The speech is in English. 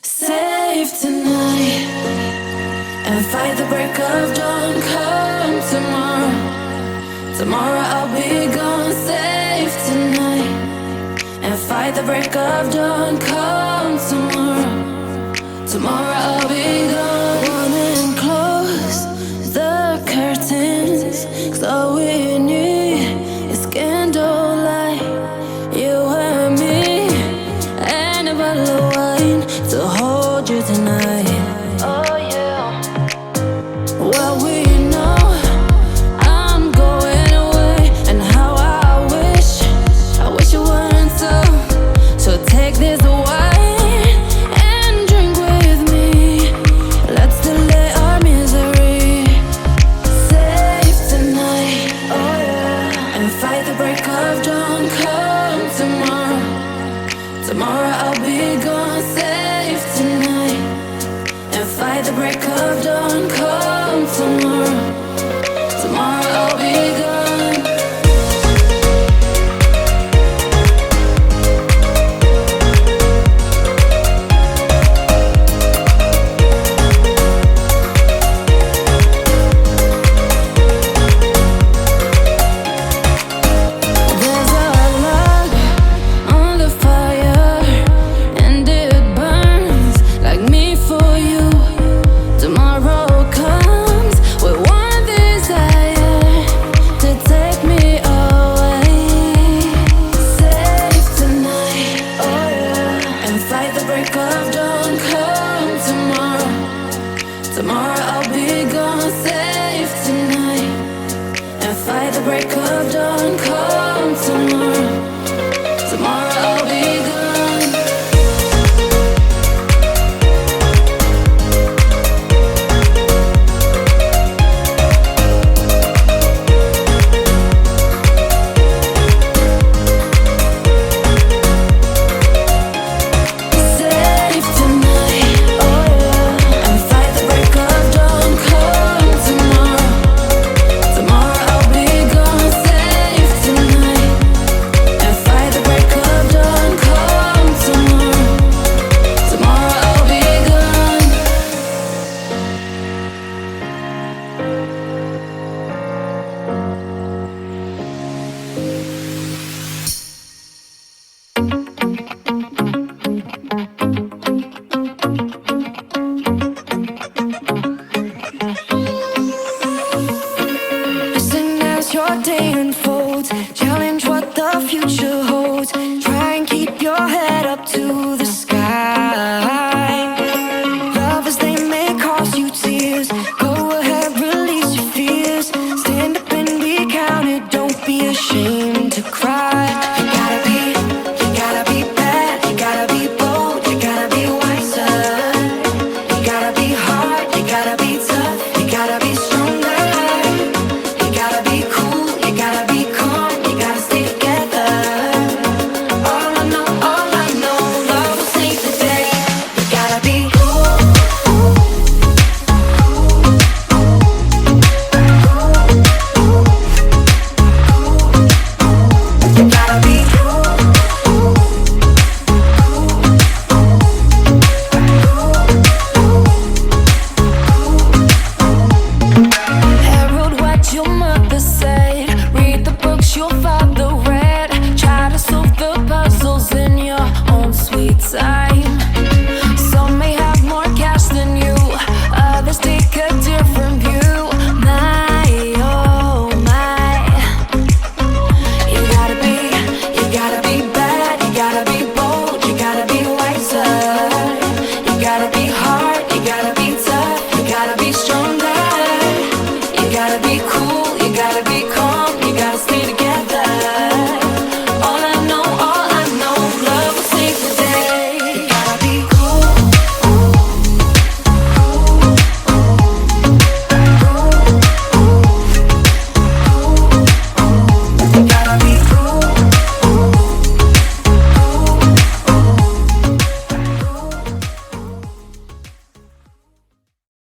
Save tonight and fight the break of dawn. Come tomorrow, tomorrow I'll be gone. Save tonight and fight the break of dawn. Come tomorrow, tomorrow I'll be gone. Wanna close the curtains, 'cause all we need is candlelight. You and me and a bottle of wine to hold you tonight. Oh yeah. Well, we know I'm going away, and how I wish you weren't so take this wine and drink with me. Let's delay our misery. Save tonight, oh yeah, and fight the break of dawn. Come tomorrow, tomorrow